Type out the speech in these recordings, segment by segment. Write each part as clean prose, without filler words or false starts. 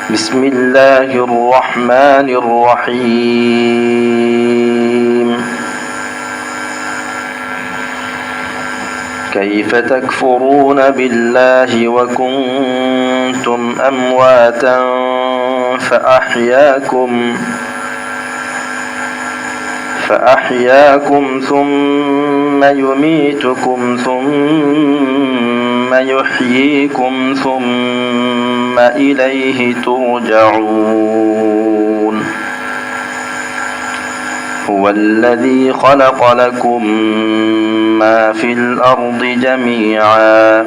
بسم الله الرحمن الرحيم كيف تكفرون بالله وكنتم أمواتا فأحياكم ثم يميتكم ثم يحييكم ثم إليه ترجعون هو الذي خلق لكم ما في الأرض جميعا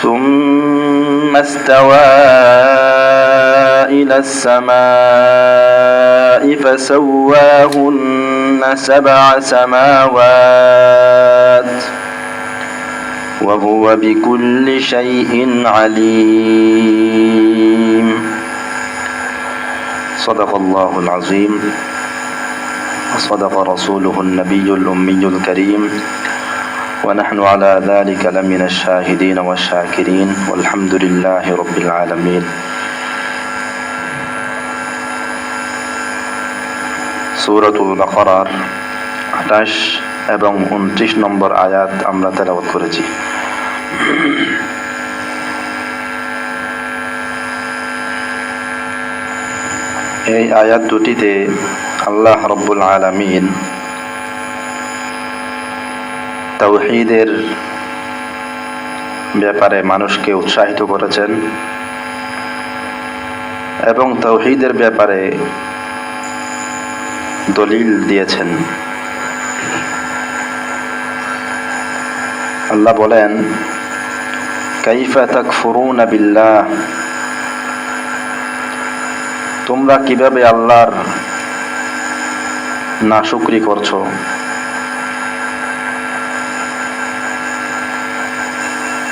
ثم استوى إلى السماء فسواهن 7 سماوات وهو بكل شيء عليم صدق الله العظيم وصدق رسوله النبي الأمي الكريم ونحن على ذلك لمن الشاهدين والشاكرين والحمد لله رب العالمين সূরাতুল বাকারার 28 এবং 29 নম্বর আয়াত আমরা তেলাওয়াত করেছি। এই আয়াত দুটিতে আল্লাহ রাব্বুল আলামিন তাওহীদের ব্যাপারে মানুষকে উৎসাহিত করেছেন এবং তাওহীদের ব্যাপারে দলিল দিয়েছেন। আল্লাহ বলেন, কাইফা তাকফুরুনা বিল্লাহ, তোমরা কিভাবে আল্লাহর নাশুকরি করছো।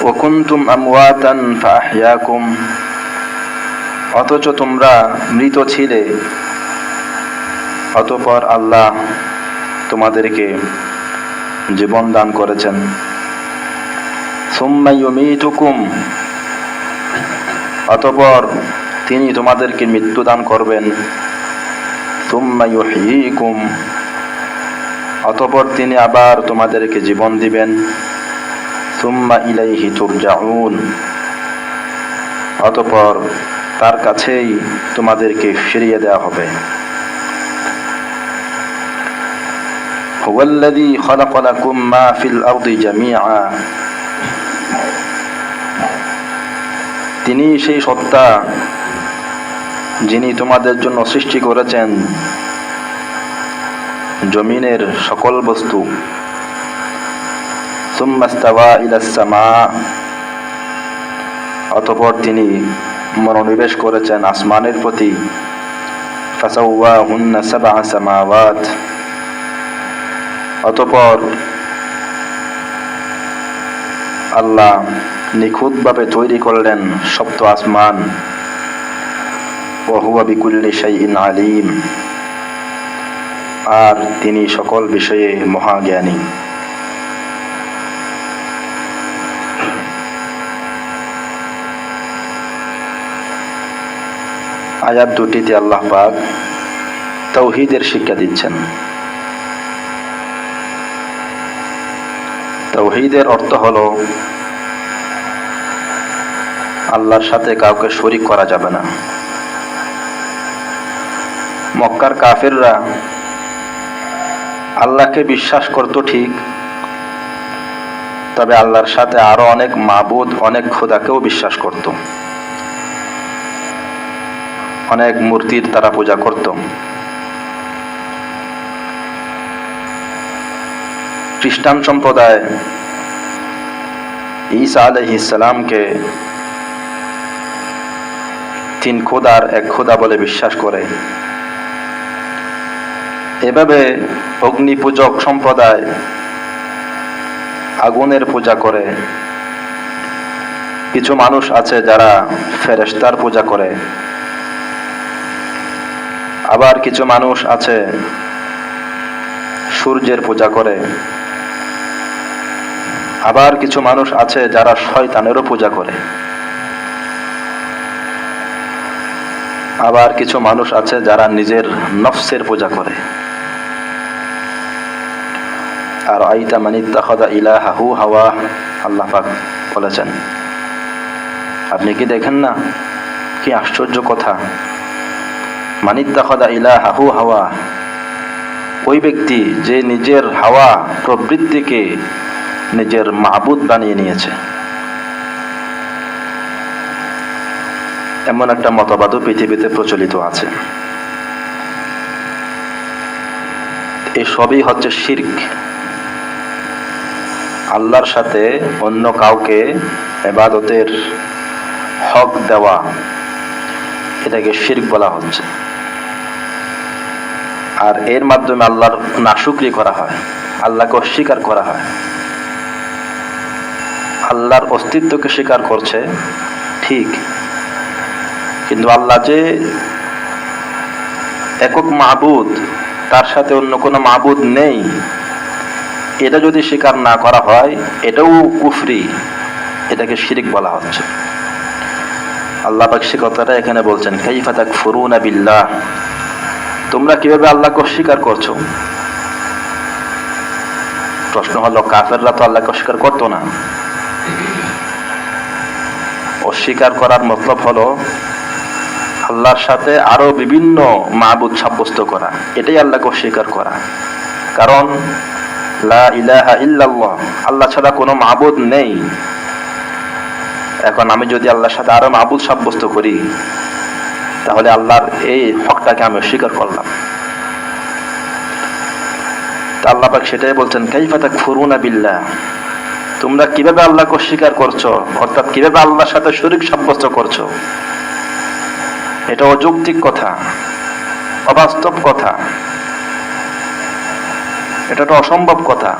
ওয়া কুনতুম আমওয়াতান ফাআহইয়াকুম, অথচ তোমরা মৃত ছিলে, অতঃপর আল্লাহ তোমাদেরকে জীবন দান করেছেন। সুম্মা ইউমীতুকুম, অতঃপর তিনি তোমাদেরকে মৃত্যু দান করবেন। সুম্মা ইউহয়ীকুম, অতঃপর তিনি আবার তোমাদেরকে জীবন দিবেন। সুম্মা ইলাইহি তুরজাউন, অতঃপর তার কাছেই তোমাদেরকে ফিরিয়ে দেওয়া হবে। হুয়াল্লাযী খালাকা লাকুম মা ফিল আরদি জামিআ, তিনি সেই সত্তা যিনি তোমাদের জন্য সৃষ্টি করেছেন জমিনের সকল বস্তু। সুম্মা ইস্তাওয়া ইলাস সামা, অতঃপর তিনি মনোনিবেশ করেছেন আসমানের প্রতি। ফাসাওয়াহুন্না 7 সামাওয়াত, অতঃপর আল্লাহ নিখুঁতভাবে তৈরি করলেন 7 আসমান। ওয়া হুয়া বিকুল্লি শাইইন আলিম, আর তিনি সকল বিষয়ে মহাজ্ঞানী। আয়াত দুটিতে আল্লাহ পাক তাওহীদের শিক্ষা দিচ্ছেন। তাওহীদের অর্থ হলো আল্লাহর সাথে কাউকে শরীক করা যাবে না। মক্কার কাফিররা আল্লাহকে বিশ্বাস করত ঠিক, তবে আল্লাহর সাথে আরো অনেক মাবুদ, অনেক খোদাকেও বিশ্বাস করত। অনেক মূর্তির তারা পূজা করত। খ্রিস্টান সম্প্রদায় ঈসা আলাইহিস সালামকে 3 খোদার 1 খোদা বলে বিশ্বাস করে। এভাবে অগ্নি পূজক সম্প্রদায় আগুনের পূজা করে। কিছু মানুষ আছে যারা ফেরেশতার পূজা করে, আবার কিছু মানুষ আছে সূর্যের পূজা করে, আবার কিছু মানুষ আছে যারা শয়তানেরও পূজা করে। আবার কিছু মানুষ আছে যারা নিজের নফসের পূজা করে। আর আইতা মান ইত্তাখাযা ইলাহাহু হাওয়া, আল্লাহ পাক বলেছেন, আপনি কি দেখেন না, কি আশ্চর্য কথা, মান ইত্তাখাযা ইলাহাহু হাওয়া, ওই ব্যক্তি যে নিজের হাওয়া প্রবৃত্তিকে নিজের মাবুদ বানিয়ে নিয়েছে। এমন একটা মতবাদও পৃথিবীতে প্রচলিত আছে। এই সবই হচ্ছে শিরক। আল্লাহর সাথে অন্য কাউকে ইবাদতের হক দেওয়া, এটাকে শিরক বলা হচ্ছে। আর এর মাধ্যমে আল্লাহর নাশুকরি করা হয়, আল্লাহকে অস্বীকার করা হয়। আল্লাহর অস্তিত্বকে স্বীকার করছে ঠিক, কিন্তু আল্লাহ যে একক মাবুদ, তার সাথে অন্য কোনো মাবুদ নেই, এটা যদি স্বীকার না করা হয়, এটাও কুফরি, এটাকে শিরক বলা হচ্ছে। আল্লাহ পাক সে কথাটা এখানে বলছেন, কাইফা তাকফুরুনা বিল্লাহ, তোমরা কিভাবে আল্লাহকে অস্বীকার করছো। প্রশ্ন হলো, কাফেররা তো আল্লাহকে অস্বীকার করতো না। অস্বীকার করার মতলব হলো আল্লাহর সাথে আরো বিভিন্ন মাবুদ সাব্যস্ত করা, এটাই আল্লাহকে অস্বীকার করা। কারণ লা ইলাহা ইল্লাল্লাহ, আল্লাহ ছাড়া কোনো মাবুদ নেই। এখন আমি যদি আল্লাহর সাথে আরো মাবুদ সাব্যস্ত করি, তাহলে আল্লাহর এই হকটাকে আমি অস্বীকার করলাম। তা আল্লাহ পাক সেটাই বলছেন, কাইফা তাকফুরুনা বিল্লাহ, তোমরা কিভাবে আল্লাহকে অস্বীকার করছো, অর্থাৎ কিভাবে আল্লাহর সাথে শরীক সাব্যস্ত করছো। এটা অযৌক্তিক কথা, অবাস্তব কথা, এটা তো অসম্ভব কথা।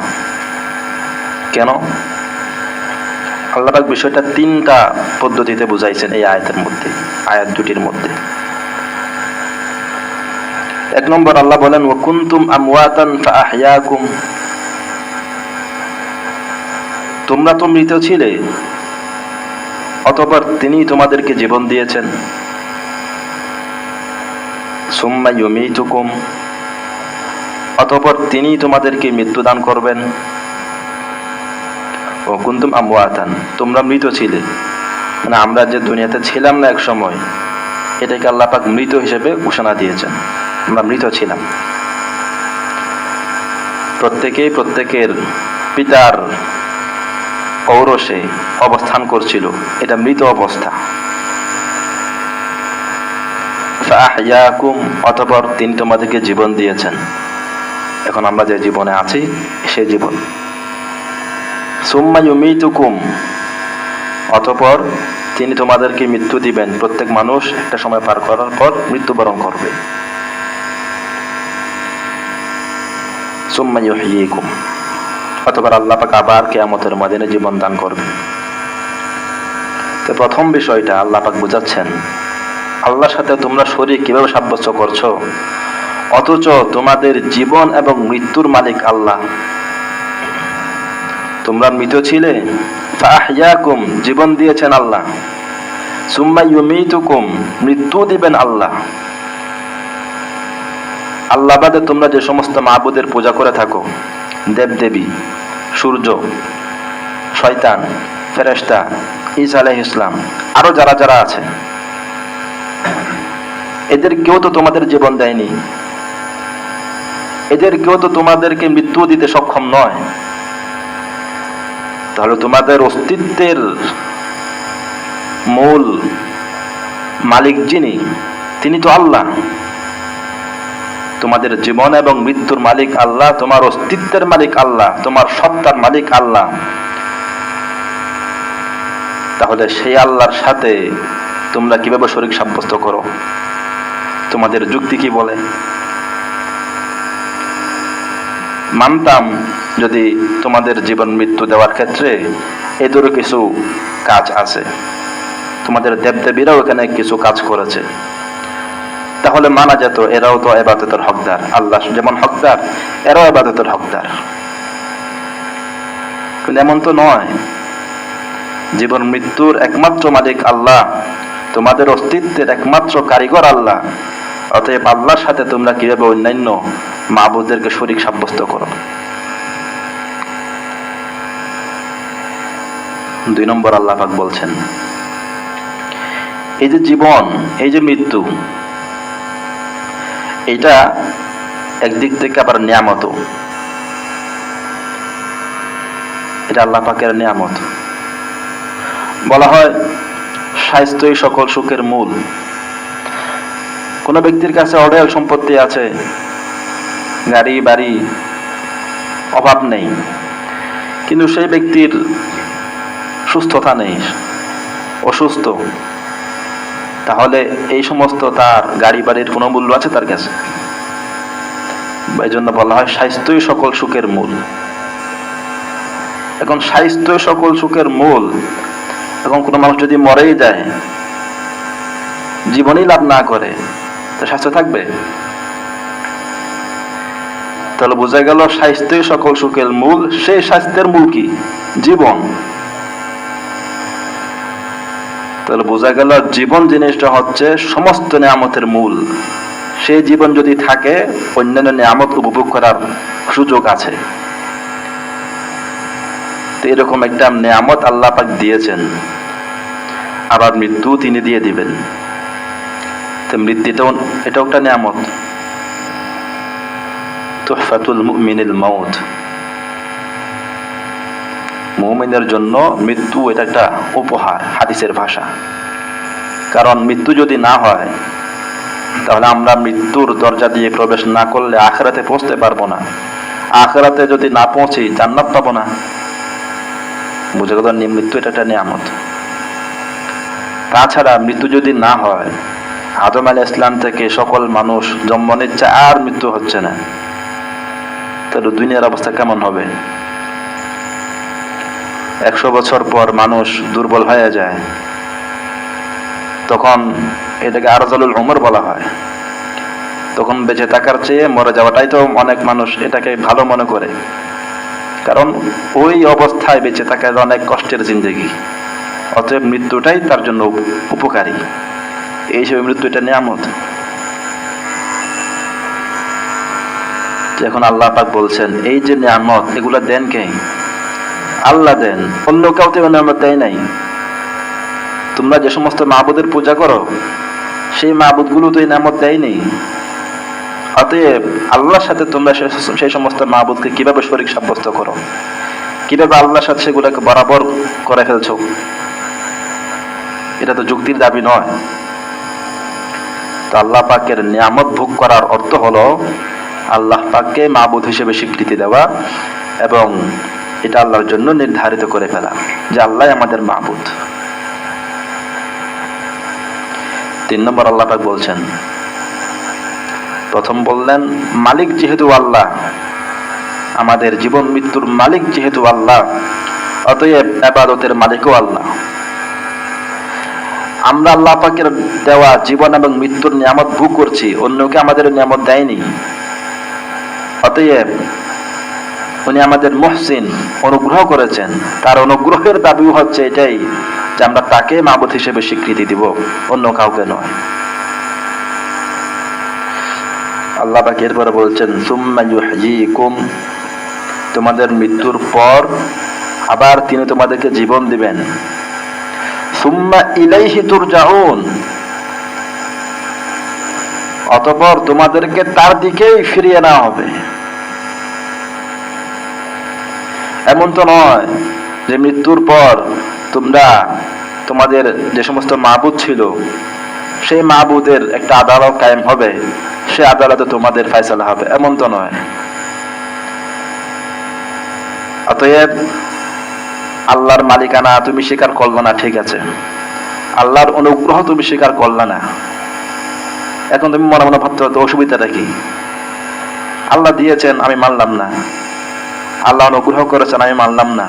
কেন? আল্লাহ পাক বিষয়টা তিনটা পদ্ধতিতে বুঝাইছেন এই আয়াতের মধ্যে, আয়াত দুটির মধ্যে। এক নম্বর, আল্লাহ বলেন, ওয়া কুনতুম আমওয়াতান ফাআহইয়াকুম, তোমরা তো মৃত ছিলে, অতঃপর তিনি তোমাদেরকে জীবন দিয়েছেন। সুম্মা ইউমীতুকুম, অতঃপর তিনি তোমাদেরকে মৃত্যু দান করবেন। ও কুনতুম আমওয়াতান, তোমরা মৃত ছিলে, মানে আমরা যে দুনিয়াতে ছিলাম না এক সময়, এটাকে আল্লাহ পাক মৃত হিসেবে ঘোষণা দিয়েছেন। আমরা মৃত ছিলাম, প্রত্যেকেই প্রত্যেকের পিতার ঔরসে অবস্থান করছিল, এটা মৃত অবস্থা। ফাআহইয়াকুম, অতঃপর তিনি তোমাদেরকে জীবন দিয়েছেন। এখন আমরা যে জীবনে আছি, সেই জীবন। সুম্মা ইউমীতুকুম, অতঃপর তিনি তোমাদেরকে মৃত্যু দিবেন। প্রত্যেক মানুষ একটা সময় পার করার পর মৃত্যুবরণ করবে। সুম্মা ইউহয়ীকুম, অতঃপর আল্লাহ পাক আবার কিয়ামতের ময়দানে জীবন দান করবেন। তো প্রথম বিষয়টা আল্লাহ পাক বুঝাচ্ছেন, আল্লাহর সাথে তোমরা শরীক কিভাবে সাব্যস্ত করছো, অথচ তোমাদের জীবন এবং মৃত্যুর মালিক আল্লাহ। তোমরা মৃত ছিলে, ফাআহইয়াকুম, জীবন দিয়েছেন আল্লাহ। সুম্মা ইউমীতুকুম, মৃত্যু দিবেন আল্লাহ। আল্লাহ বাদে তোমরা যে সমস্ত মাবুদের পূজা করে থাকো, দেবদেবী, সূর্য, শয়তান, ফেরেশতা, ঈসা আলাইহিস সালাম, আরো যারা যারা আছে, এদের কেউ তো তোমাদের জীবন দেয়নি, এদের কেউ তো তোমাদেরকে মৃত্যু দিতে সক্ষম নয়। তাহলে তোমাদের অস্তিত্বের মূল মালিক যিনি, তিনি তো আল্লাহ। তোমাদের জীবন এবং মৃত্যুর মালিক আল্লাহ, তোমার অস্তিত্বের মালিক আল্লাহ, তোমার সত্তার মালিক আল্লাহ। তাহলে সেই আল্লাহর সাথে তোমরা কিভাবে শরীক সাব্যস্ত করো? তোমাদের যুক্তি কি বলে? মানতাম যদি তোমাদের জীবন মৃত্যু দেওয়ার ক্ষেত্রে এদেরও কিছু কাজ আছে, তোমাদের দেবদেবীরাও এখানে কিছু কাজ করেছে, তাহলে মানা যেত এরাও তো ইবাদতের হকদার, আল্লাহ যেমন হকদার এরাও ইবাদতের হকদার। কিন্তু এমন তো নয়। জীবন মৃত্যুর একমাত্র মালিক আল্লাহ, তোমাদের অস্তিত্বের একমাত্র কারিগর আল্লাহ, অতএব আল্লাহর সাথে তোমরা কিভাবে অন্যান্য মাবুদদেরকে শরীক সাব্যস্ত করো। 2 নম্বর আল্লাহ পাক বলছেন, এই যে জীবন, এই যে মৃত্যু, এটা একদিক থেকে আবার নিয়ামত, এটা আল্লাহ পাকের নিয়ামত। বলা হয় স্বাস্থ্যই সকল সুখের মূল। কোন ব্যক্তির কাছে অঢেল সম্পত্তি আছে, গাড়ি বাড়ি অভাব নেই, কিন্তু সেই ব্যক্তির সুস্থতা নেই, অসুস্থ, তাহলে এই সমস্ত তার গাড়ি বাড়ির কোনো মূল্য আছে তার কাছে? এই জন্য বলা হয় স্বাস্থ্যই সকল সুখের মূল। এখন স্বাস্থ্যই সকল সুখের মূল, এখন কোনো মানুষ যদি মরেই যায়, জীবনই লাভ না করে, তো স্বাস্থ্য থাকবে? তাহলে বোঝা গেল স্বাস্থ্যই সকল সুখের মূল। সেই স্বাস্থ্যের মূল কি? জীবন। তাহলে বোঝা গেল জীবন জিনিসটা হচ্ছে সমস্ত নিয়ামতের মূল। সেই জীবন যদি থাকে, অন্যান্য নিয়ামত উপভোগ করার সুযোগ আছে। তো এরকম একটা নিয়ামত আল্লাহ পাক দিয়েছেন, আবার মৃত্যু তিনি দিয়ে দিবেন। তো মৃত্যুটাও এটাও একটা নিয়ামত। তুহফাতুল মুমিনিল মাউত, মুমিনের জন্য মৃত্যু এটা একটা উপহার, হাদিসের ভাষা। কারণ মৃত্যু যদি না হয়, তাহলে আমরা মৃত্যুর দরজা দিয়ে প্রবেশ না করলে আখিরাতে পৌঁছতে পারবো না। আখিরাতে যদি না পৌঁছি, জান্নাত পাবো না। বুঝে গেল, মৃত্যু এটা একটা নিয়ামত। তাছাড়া মৃত্যু যদি না হয়, আদম আলাইহিস ইসলাম থেকে সকল মানুষ জন্ম নিচ্ছে, আর মৃত্যু হচ্ছে না, তাহলে দুনিয়ার অবস্থা কেমন হবে? 100 বছর পর মানুষ দুর্বল হয়ে যায়, তখন এটাকে আরজালুল উমর বলা হয়। তখন বেঁচে থাকার চেয়ে মরে যাওয়াটাই তো অনেক মানুষ এটাকে ভালো মনে করে, কারণ ওই অবস্থায় বেঁচে থাকা অনেক কষ্টের জিন্দেগি। অতএব মৃত্যুটাই তার জন্য উপকারী। এই হিসেবে মৃত্যু এটা নিয়ামত। এখন আল্লাহ পাক বলছেন, এই যে নিয়ামত, এগুলা দেন কে? আল্লাহ দেন, অন্য কেউ তো নিয়ামত দেয় নাই। তোমরা যে সমস্ত মাবুদের পূজা করো, সেই মাবুদ গুলো তো এই নিয়ামত দেয়নি। অতএব আল্লাহর সাথে তোমরা সেই সমস্ত মাবুদকে কিভাবে শরীক সাব্যস্ত করো, কিভাবে আল্লাহর সাথে সেগুলোকে বরাবর করে ফেলছো? এটা তো যুক্তির দাবি নয়। তো আল্লাহ পাকের নিয়ামত ভোগ করার অর্থ হলো আল্লাহ পাককে মাবুদ হিসেবে স্বীকৃতি দেওয়া, এবং এটা আল্লাহর জন্য নির্ধারিত করে ফেলা যে আল্লাহ আমাদের মাবুদ। 3 নম্বর আল্লাহ পাক বলছেন, প্রথম বললেন মালিক যেহেতু আল্লাহ, আমাদের জীবন মৃত্যুর মালিক যেহেতু আল্লাহ, অতএব ইবাদতের মালিকও আল্লাহ। আমরা আল্লাহ পাকের দেওয়া জীবন এবং মৃত্যুর নিয়ামত ভোগ করছি, অন্যকে আমাদের নিয়ামত দেয়নি। অতএব উনি আমাদের মুহসিন, অনুগ্রহ করেছেন। তার অনুগ্রহের দাবিও হচ্ছে এটাই যে আমরা তাকে মাবুদ হিসেবে স্বীকৃতি দিব, অন্য কাউকে নয়। আল্লাহ পাক এরপরে বলছেন, সুম্মা ইউহয়িকুম, তোমাদের মৃত্যুর পর আবার তিনি তোমাদেরকে জীবন দিবেন। সুম্মা ইলাইহি তুরজাউন, অতঃপর তোমাদেরকে তার দিকেই ফিরিয়ে নেওয়া হবে। এমন তো নয় যে মৃত্যুর পর তোমরা তোমাদের যে সমস্ত মাবুদ ছিল, সেই মাবুদের একটা আদালত কায়েম হবে, সে আদালতে তোমাদের ফয়সালা হবে, এমন তো নয়। অতএব আল্লাহর মালিকানা তুমি স্বীকার করলে না, ঠিক আছে, আল্লাহর অনুগ্রহ তুমি স্বীকার করলে না, এখন তুমি মনে মনে ভাবতে হতো অসুবিধাটা কি? আল্লাহ দিয়েছেন, আমি মানলাম না। আল্লাহ অনুগ্রহ করেছেন, আমি মানলাম না।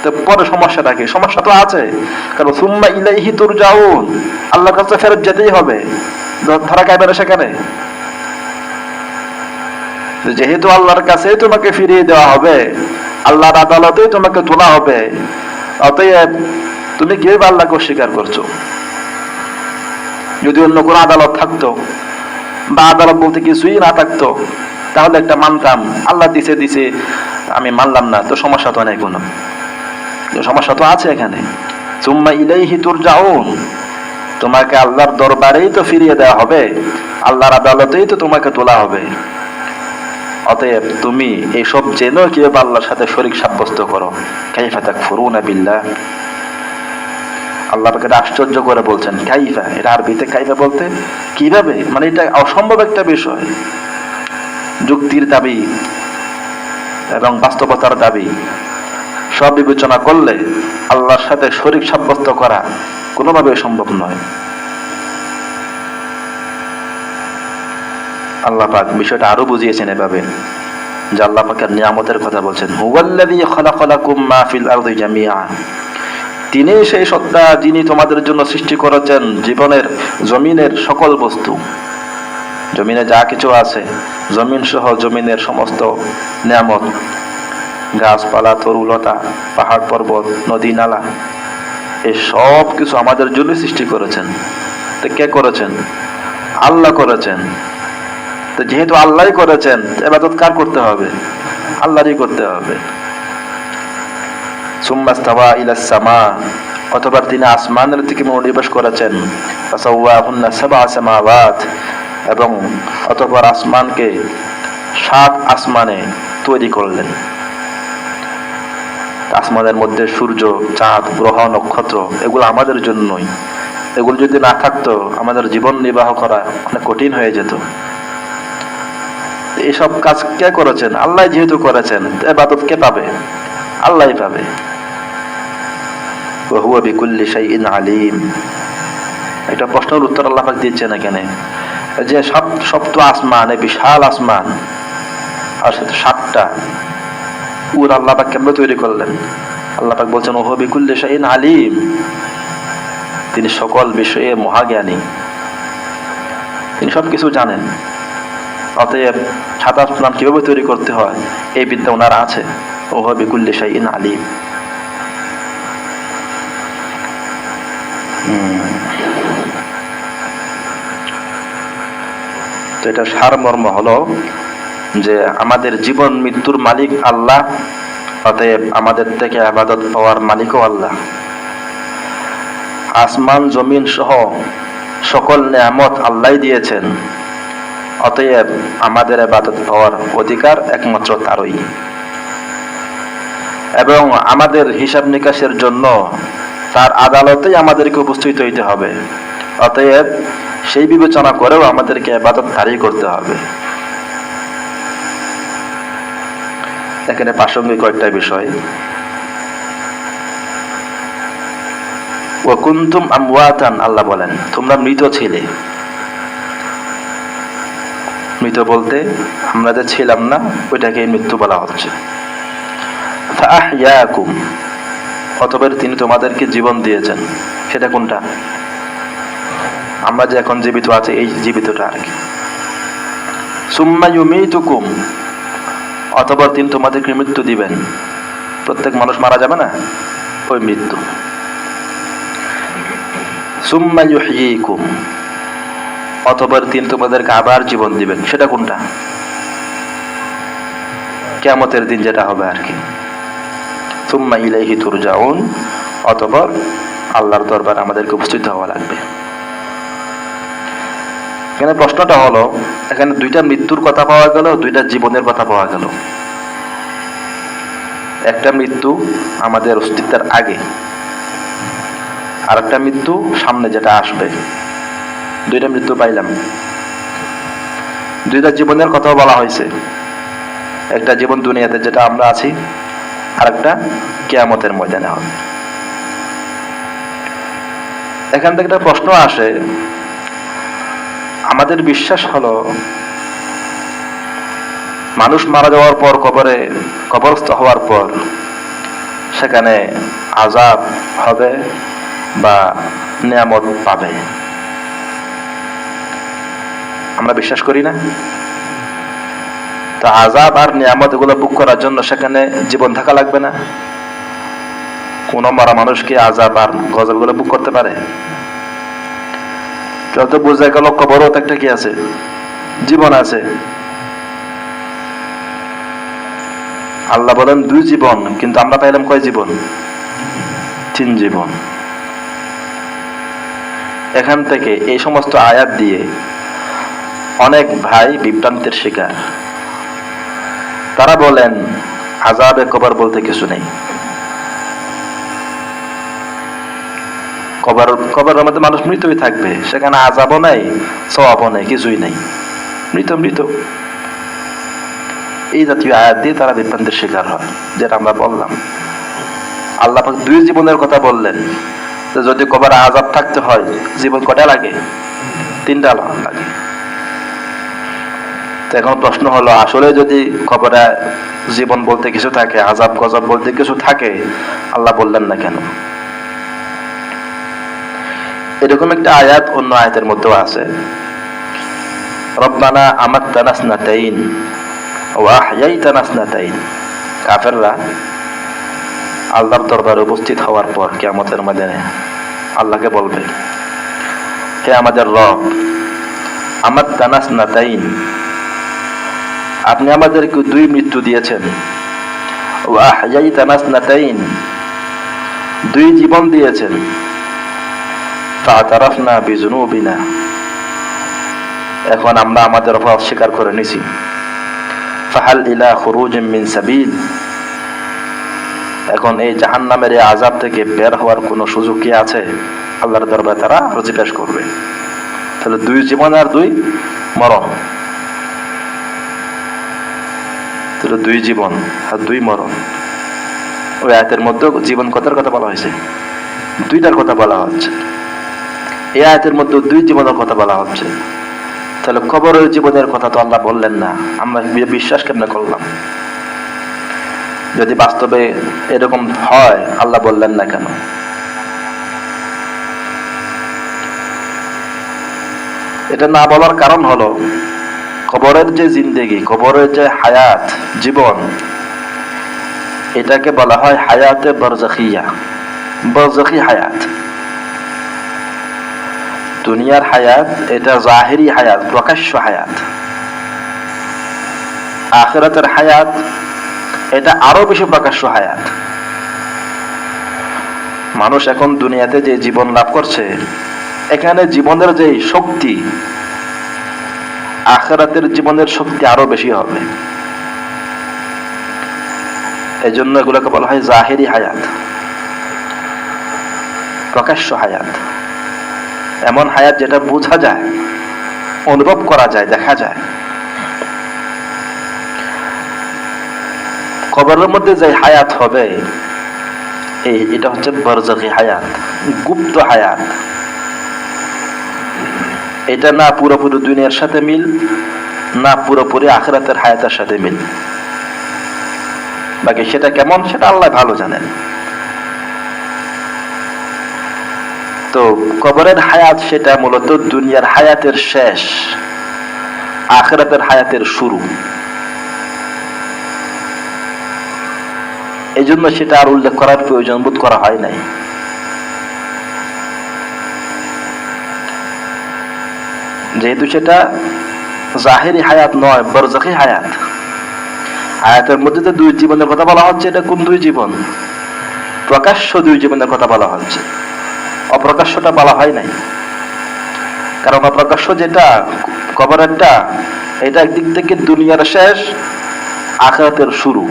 তো পরে সমস্যাটা কি? সমস্যা তো আছে, কারণ সুম্মা ইলাইহি তুরজাউন, আল্লাহর কাছে ফেরত যেতেই হবে, ধরা খাইবে না সেখানে। যেহেতু আল্লাহর কাছে তোমাকে ফিরিয়ে দেওয়া হবে, আল্লাহর আদালতেই তোমাকে তোলা হবে, অতএব তুমি কিভাবে আল্লাহকে অস্বীকার করছো? যদি অন্য কোনো আদালত থাকতো বা আদালত বলতে কিছুই না থাকতো তাহলে একটা মানতাম, আল্লাহ দিছে আমি মানলাম না, তো সমস্যা তো নেই কোনো, সমস্যা তো আছে এখানে। সুম্মা ইলাইহি তুরজাউন, তোমাকে আল্লাহর দরবারেই তো ফিরিয়ে দেওয়া হবে, আল্লাহর আদালতেই তো তোমাকে তোলা হবে। অতএব তুমি এইসব জেনো কিভাবে আল্লাহর সাথে শরীক সাব্যস্ত করো। কাইফা তাকফুরুনা বিল্লাহ, আল্লাহ পাক আশ্চর্য করে বলছেন কাইফা, এটা আরবিতে কাইফা বলতে কিভাবে, মানে এটা অসম্ভব একটা বিষয়। যুক্তির দাবি এবং বাস্তবতার দাবি সব বিবেচনা করলে আল্লাহর সাথে শরীক সাব্যস্ত করা কোনোভাবে সম্ভব নয়। আল্লাহ পাক বিষয়টা আরো বুঝিয়েছেন এভাবে যে আল্লাহ পাকের নিয়ামতের কথা বলছেন, হুয়াল্লাযী খালাকালাকুম মা ফিল আরদি জামিআ, তিনি সেই সত্তা যিনি তোমাদের জন্য সৃষ্টি করেছেন জীবনের জমিনের সকল বস্তু, জমিনে যা কিছু আছে, জমিন সহ জমিনের সমস্ত নিয়ামত, গাছপালা, তরুলতা, পাহাড় পর্বত, নদী নালা, এই সব কিছু আমাদের জন্য সৃষ্টি করেছেন। তো কে করেছেন? আল্লাহ করেছেন। তো যেহেতু আল্লাহই করেছেন, ইবাদত কার করতে হবে? আল্লাহরই করতে হবে। সুম্মাস্তাওয়া ইলাস সামা, অথবা তিনি আসমানের দিকে মনোনিবেশ করেছেন। ফাসাওয়াহুন্না সাবআ সামাওয়াত, এবং অতঃপর আসমানকে 7 আসমানে তৈরি করলেন। আসমানের মধ্যে সূর্য, চাঁদ, গ্রহ, নক্ষত্র এগুলো আমাদের জন্যই। এগুলো যদি না থাকতো আমাদের জীবন নির্বাহ করা অনেক কঠিন হয়ে যেত। এসব কাজ কে করেছেন? আল্লাহ যেহেতু করেছেন, ইবাদত কে পাবে? আল্লাহই পাবে। ওয়া হুয়া বিকুল্লি শাইইন আলিম, এটা প্রশ্নের উত্তর আল্লাহ পাক দিচ্ছেন এখানে যে সপ্ত আসমান, এই বিশাল আসমান আর 7টা উর আল্লাহ পাক কেমনে তৈরি করলেন? আল্লাহ পাক বলছেন ওয়া হুয়া বিকুল্লি শাইইন আলিম, তিনি সকল বিষয়ে মহাজ্ঞানী, তিনি সবকিছু জানেন। অতএব 7 আসমান কিভাবে তৈরি করতে হয় এই বিদ্যা ওনার আছে। ওয়া হুয়া বিকুল্লি শাইইন আলিম। তো এটা সারমর্ম হলো যে আমাদের জীবন মৃত্যুর মালিক আল্লাহ, অতএব আমাদের থেকে ইবাদত পাওয়ার মালিকও আল্লাহ। আসমান জমিন সহ সকল নিয়ামত আল্লাহই দিয়েছেন, অতএব আমাদের ইবাদত পাওয়ার অধিকার একমাত্র তারই। এবং আমাদের হিসাব নিকাশের জন্য তার আদালতেই আমাদেরকে উপস্থিত হইতে হবে। অতএব সেই বিবেচনা করেও আমাদেরকে ইবাদত তারই করতে হবে। এখানে প্রাসঙ্গিক কয়েকটা বিষয়। ওয়া কুনতুম আমওয়াতান, আল্লাহ বলেন তোমরা মৃত ছিলে। মৃত বলতে আমরা যে ছিলাম না ওইটাকে মৃত্যু বলা হচ্ছে। ফাআহইয়াকুম, অতঃপর তিনি তোমাদেরকে জীবন দিয়েছেন। সেটা কোনটা? আমরা যে এখন জীবিত আছে এই জীবিতটা আর কি। সুম্মা ইউমিতুকুম, অতঃপর তিনি তোমাদেরকে মৃত্যু দিবেন। প্রত্যেক মানুষ মারা যাবে না, ওই মৃত্যু। সুম্মা ইউহয়িকুম, অতঃপর তিনি তোমাদেরকে আবার জীবন দিবেন। সেটা কোনটা? কিয়ামতের দিন যেটা হবে আর কি। সুম্মা ইলাইহি তুরজাউন, অতঃপর আল্লাহর দরবারে আমাদেরকে উপস্থিত হওয়া লাগবে। এখানে প্রশ্নটা হলো, এখানে 2টা মৃত্যুর কথা পাওয়া গেল, 2টা জীবনের কথা পাওয়া গেল। একটা মৃত্যু আমাদের অস্তিত্বের আগে, আর একটা মৃত্যু সামনে যেটা আসবে। 2টা মৃত্যু পাইলাম। 2টা জীবনের কথাও বলা হয়েছে। একটা জীবন দুনিয়াতে যেটা আমরা আছি, আর একটা কিয়ামতের ময়দানে হবে। এখান থেকে একটা প্রশ্ন আসে, আমাদের বিশ্বাস হলো মানুষ মারা যাওয়ার পর কবরস্থ হওয়ার পর সেখানে আযাব হবে বা নিয়ামত পাবে। আমরা বিশ্বাস করি না? তো আযাব আর নিয়ামত এগুলো ভোগ করার জন্য সেখানে জীবন থাকা লাগবে না? কোন মরা মানুষ কি আযাব আর গজব গুলো ভোগ করতে পারে? যত বোঝা গেল কবরও তো একটা কি আছে, জীবন আছে। আল্লাহ বলেন 2 জীবন, কিন্তু আমরা পাইলাম কয় জীবন? 3 জীবন। এখান থেকে এই সমস্ত আয়াত দিয়ে অনেক ভাই বিভ্রান্তির শিকার। তারা বলেন আযাবে কবর বলতে কিছু নেই, কবরের মধ্যে মানুষ মৃতই থাকবে, সেখানে আযাবও নাই, সওয়াবও নাই, কিছুই নাই, মৃত মৃত। এই জাতীয় আয়াত দিয়ে তারা বিভ্রান্তির শিকার হয়, যেটা আমরা বললাম। আল্লাহ পাক 2 জীবনের কথা বললেন, যদি কবরে আযাব থাকতে হয় জীবন কটা লাগে? 3টা লাগে। তো এখন প্রশ্ন হলো, আসলে যদি কবরে জীবন বলতে কিছু থাকে, আযাব গজব বলতে কিছু থাকে, আল্লাহ বললেন না কেন? এরকম একটা আয়াত অন্য আয়াতের মধ্যেও আছে, রব্বানা আমাত্তানা স্নাতাইন ওয়া আহয়াইতানা স্নাতাইন। কাফেররা আল্লাহর দরবারে উপস্থিত হওয়ার পর কিয়ামতের ময়দানে আল্লাহকে বলবে, হে আমাদের রব, আমাত্তানা স্নাতাইন, আপনি আমাদেরকে 2 মৃত্যু দিয়েছেন, ওয়া আহয়াইতানা স্নাতাইন, 2 জীবন দিয়েছেন, ফাতারাফনা বিযুনুবিনা, এখন আমরা আমাদের অপরাধ স্বীকার করে নিছি, ফাহাল ইলা খুরুজিম মিন সাবিল, এখন এই জাহান্নামের এই আযাব থেকে বের হওয়ার কোনো সুযোগ কি আছে? আল্লাহর দরবারে তারা আরজি পেশ করবে। তাহলে 2 জীবন আর 2 মরণ, তাহলে 2 জীবন আর 2 মরণ। ওই আয়াতের মধ্যে জীবন কথার কথা বলা হয়েছে, 2টার কথা বলা হচ্ছে। এই আয়াতের মধ্যে 2 জীবনের কথা বলা হচ্ছে। তাহলে কবরের জীবনের কথা তো আল্লাহ বললেন না, আমরা বিশ্বাস কেমনে করলাম? যদি বাস্তবে এরকম হয়, আল্লাহ বললেন না কেন? এটা না বলার কারণ হলো, কবরের যে জিন্দেগি, কবরের যে হায়াত, জীবন, এটাকে বলা হয় হায়াতে বারজাখিয়া, বারজাখি হায়াত। দুনিয়ার হায়াত এটা জাহিরি হায়াত, প্রকাশ্য হায়াত। আখিরাতের হায়াত এটা আরো বেশি প্রকাশ্য হায়াত। মানুষ এখন দুনিয়াতে যে জীবন লাভ করছে, এখানে জীবনের যে শক্তি, আখিরাতের জীবনের শক্তি আরো বেশি হবে। এজন্য এগুলোকে বলা হয় জাহিরি হায়াত, প্রকাশ্য হায়াত। এমন হায়াত যেটা বোঝা যায়, অনুভব করা যায়, দেখা যায়। কবরের মধ্যে যে হায়াত হবে, এটা হচ্ছে বারজাখি হায়াত, গুপ্ত হায়াত। এটা না পুরোপুরি দুনিয়ার সাথে মিল, না পুরোপুরি আখিরাতের হায়াতের সাথে মিল। বাকি সেটা কেমন, সেটা আল্লাহ ভালো জানেন। তো কবরের হায়াত সেটা মূলত দুনিয়ার হায়াতের শেষ, আখিরাতের হায়াতের শুরু। এই জন্য সেটা আর উল্লেখ করার প্রয়োজন বোধ করা হয় নাই। যেহেতু সেটা জাহিরি হায়াত নয়, বারজাখি হায়াত। আয়াতের মধ্যে যে 2 জীবনের কথা বলা হচ্ছে, এটা কোন 2 জীবন? প্রকাশ্য 2 জীবনের কথা বলা হচ্ছে, অপ্রকাশ্যটা বলা হয় নাই। কারণ অপ্রকাশ্য যেটা কবরেরটা, এটা একদিক থেকে দুনিয়ার শেষ, আখিরাতের শুরু।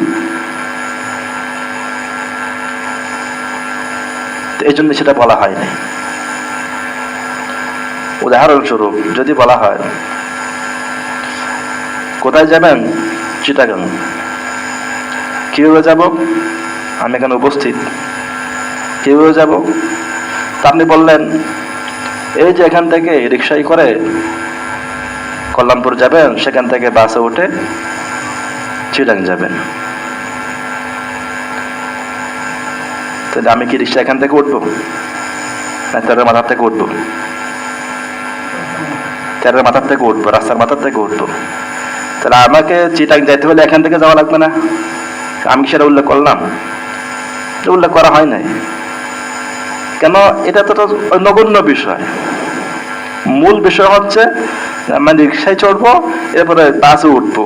এই জন্য সেটা বলা হয় নাই। উদাহরণস্বরূপ যদি বলা হয়, কোথায় যাবেন? চিটাগাং। কিভাবে যাব? আমি এখানে উপস্থিত। কিভাবে যাব? তা আপনি বললেন, এই যে এখান থেকে রিক্সায় করে কল্যাণপুর যাবেন, সেখান থেকে বাসে উঠে চিটাগাং যাবেন। তাহলে আমি কি রিক্সা এখান থেকে উঠবো, না তেরের মাথার থেকে উঠবো? তেরের মাথার থেকে উঠবো, রাস্তার মাথার থেকে উঠবো। তাহলে আমাকে চিটাগাং যাইতে হলে এখান থেকে যাওয়া লাগবে না? আমি সেটা উল্লেখ করলাম? উল্লেখ করা হয় নাই কেন? এটা তো নগণ্য বিষয়, মূল বিষয় হচ্ছে আমি রিক্সায় চড়বো, এরপরে বাসে উঠবো,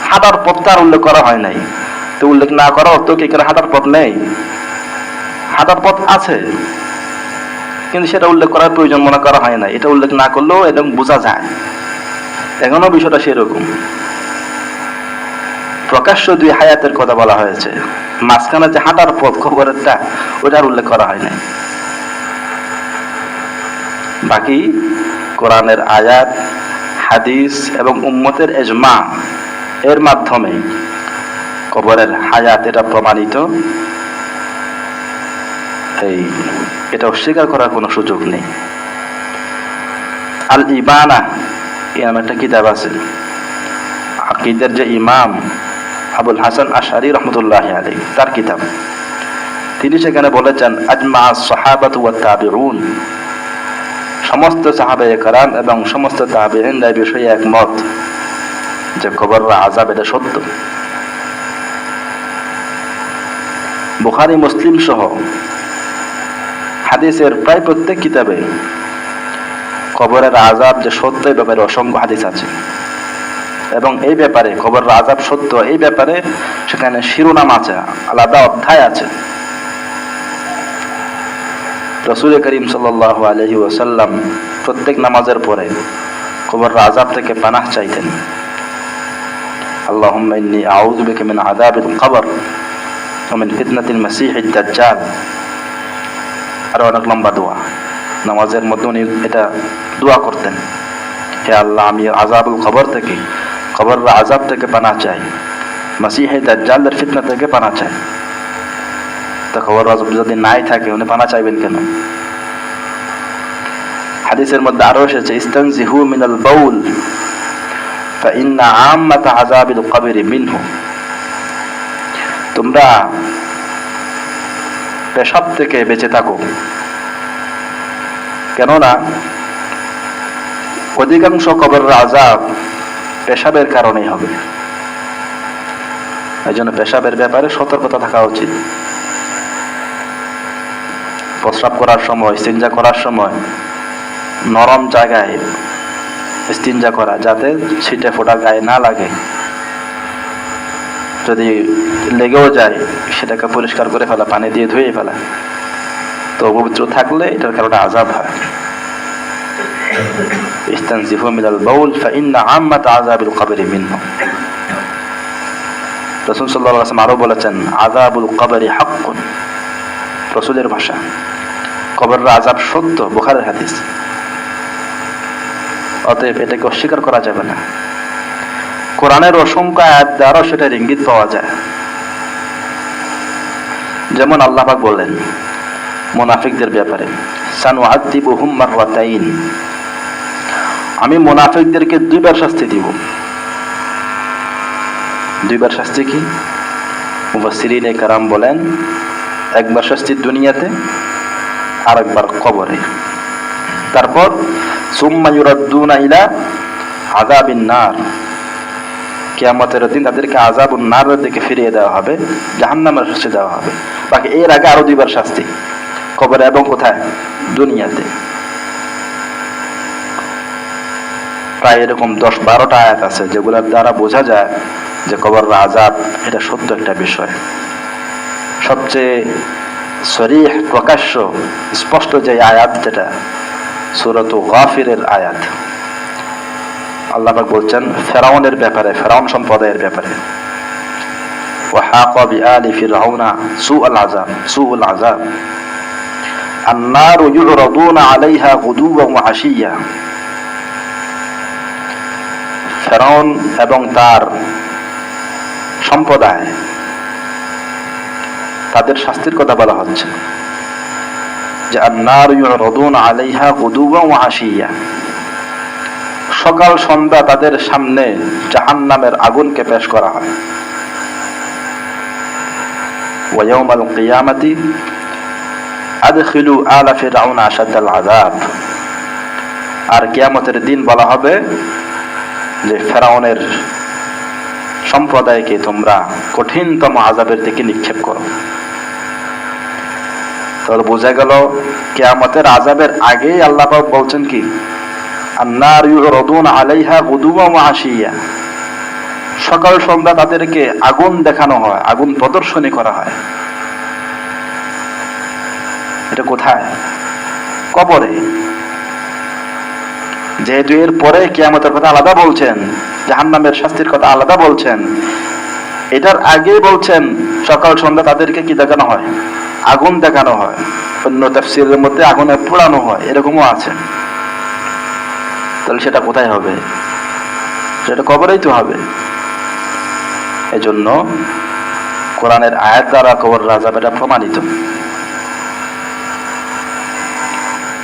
হাঁটার পথটা আর উল্লেখ করা হয় নাই। তো উল্লেখ না করা তো কি করে হাঁটার পথ নেই? হাঁটার পথ আছে, কিন্তু সেটা উল্লেখ করার প্রয়োজন মনে করা হয় না। এটা উল্লেখ না করলেও একদম বোঝা যায়। এখনো বিষয়টা সেরকম। প্রকাশ্য দুই হায়াতের কথা বলা হয়েছে, মাঝখানে যে হাঁটার পথ খবরেরটা ওটার উল্লেখ করা হয় নাই। বাকি কোরআনের আয়াত, হাদিস এবং উম্মতের ইজমা এর মাধ্যমে কবরের হায়াত এটা প্রমাণিত। এটা অস্বীকার করার কোনো সুযোগ নেই। আল ইবানা এরকম একটা কিতাব আছে, আকীদার যে ইমাম আবুল হাসান আশআরী রাহমাতুল্লাহি আলাইহি, তার কিতাব। তিনি সেখানে বলেছেন, আজমা আস-সাহাবাতু ওয়াত তাবিউন, সমস্ত সাহাবায়ে কেরাম এবং সমস্ত তাবিঈনরা এই বিষয়ে একমত যে কবরের আযাব এটা সত্য। বুখারী, মুসলিম সহ হাদিসের প্রায় প্রত্যেক কিতাবে কবরের আযাব যে সত্য এই ব্যাপারে অসংখ্য হাদিস আছে, এবং এই ব্যাপারে কবরের আযাব সত্য এই ব্যাপারে সেখানে শিরোনাম আছে, আলাদা অধ্যায় আছে। রাসূল করিম সাল্লাল্লাহু আলাইহি ওয়াসাল্লাম প্রত্যেক নামাজের পরে কবরের আযাব থেকে পানাহ চাইতেন। আল্লাহুম্মা ইন্নী আউযু বিকা মিন আযাবিল কবর ওয়া মিন ফিতনাতিল মাসীহিদ দাজ্জাল। আর অনেক লম্বা দোয়া, নামাজের মধ্যে উনি এটা দোয়া করতেন, হে আল্লাহ, আমি আযাবুল কবর থেকে, কবরের আযাব থেকে পানাহ চাই, মাসীহে দাজ্জালের ফিতনা থেকে পানাহ চাই। তো কবরের আযাব যদি নাই থাকে উনি পানাহ চাইবেন কেন? হাদিসের মধ্যে আরো এসেছে, ইস্তানজিহু মিনাল বাউল ফাইন্না আম্মাতা আযাবিল কবরি মিনহু। তোমরা পেশাব থেকে বেঁচে থাকো, কেননা অধিকাংশ কবরের আযাব পেশাবের কারণেই হবে। এই জন্য পেশাবের ব্যাপারে সতর্কতা থাকা উচিত। প্রস্রাব করার সময়, ইস্তিনজা করার সময় নরম জায়গায় ইস্তিনজা করা, যাতে ছিটে ফোঁটা গায়ে না লাগে। যদি লেগেও যায় সেটাকে পরিষ্কার করে ফেলা, পানি দিয়ে ধুয়ে ফেলা। তো পবিত্র থাকলে এটার কারণে আযাব হয়। ইস্তানজিহু মিনাল বাউল ফাইন্না আম্মাতা আযাবিল কবরি মিনহু। রাসূল সাল্লাল্লাহু আলাইহি ওয়াসাল্লাম আরো বলেছেন, আযাবুল কবরি হাক্কুন, রাসূলের ভাষা, কবরের আযাব সত্য, বুখারীর হাদিস। অতএব এটাকে অস্বীকার করা যাবে না। কোরআনের অসংখ্য আয়াত দ্বারা সেটার ইঙ্গিত পাওয়া যায়। যেমন আল্লাহ পাক বললেন মুনাফিকদের ব্যাপারে, সানুআযিবুহুম মাররাতাইন, আমি মুনাফিকদেরকে দুইবার শাস্তি দিব। দুইবার শাস্তি কি? মুফাসসিরিনে কেরাম বলেন, একবার শাস্তি দুনিয়াতে আর একবার কবরে। তারপর সুম্মা ইউরাদ্দুনা ইলা আযাবিন নার, কিয়ামতের দিন তাদেরকে আযাবুন নারের দিকে ফিরিয়ে দেওয়া হবে, জাহান্নামের শাস্তি দেওয়া হবে। বাকি এর আগে আরো দুইবার শাস্তি, কবরে এবং কোথায়? দুনিয়াতে। প্রায় এরকম 10-12টা আয়াত আছে যেগুলোর দ্বারা বোঝা যায় যে কবরের আযাব এটা সত্য একটা বিষয়। সবচেয়ে সরিহ, প্রকাশ্য, স্পষ্ট যে আয়াত, যেটা সূরাত গাফিরের আয়াত। আল্লাহ পাক বলছেন ফেরাউনের ব্যাপারে, ফেরাউন সম্প্রদায়ের ব্যাপারে, ওয়াহাকা বিআলি ফিরআউনা সুউল আযাব আন-নারু ইউরাদুনা আলাইহা গুদুওয়ান ওয়া আশিয়্যা। ফেরাউন এবং তার সম্প্রদায়, তাদের শাস্তির কথা বলা হচ্ছে যে আন-নারু ইউরাদুনা আলাইহা গুদুওয়ান ওয়া আশিয়্যা, সকাল সন্ধ্যা তাদের সামনে জাহান্নামের আগুনকে পেশ করা হয়। ওয়া ইয়াউমাল কিয়ামাতি আদখিলু আলা ফিরআউনা আশাদ্দাল আযাব, আর কিয়ামতের দিন বলা হবে যে ফেরাউনের সম্প্রদায়কে তোমরা কঠিনতম আযাবের দিকে নিক্ষেপ করো। তাহলে বোঝা গেল কিয়ামতের আযাবের আগেই আল্লাহ পাক বলছেন কি, আন-নার ইউরাদুনা আলাইহা গুদুওয়ান ওয়া আশিয়া, সকাল সন্ধ্যা তাদেরকে আগুন দেখানো হয়, আগুন প্রদর্শনী করা হয়। এটা কোথায়? কবরে। যেহেতু এর পরে কিয়ামতের কথা আলাদা বলছেন, জাহান্নামের শাস্তির কথা আলাদা বলছেন, এটার আগে বলছেন সকাল সন্ধ্যা তাদেরকে কি দেখানো হয়? আগুন দেখানো হয়। অন্য তাফসীরের মধ্যে আগুনে পোড়ানো হয়, এরকমও আছে। তাহলে সেটা কোথায় হবে? সেটা কবরেই তো হবে। এজন্য কোরআনের আয়াত দ্বারা কবরের আযাব এটা প্রমাণিত।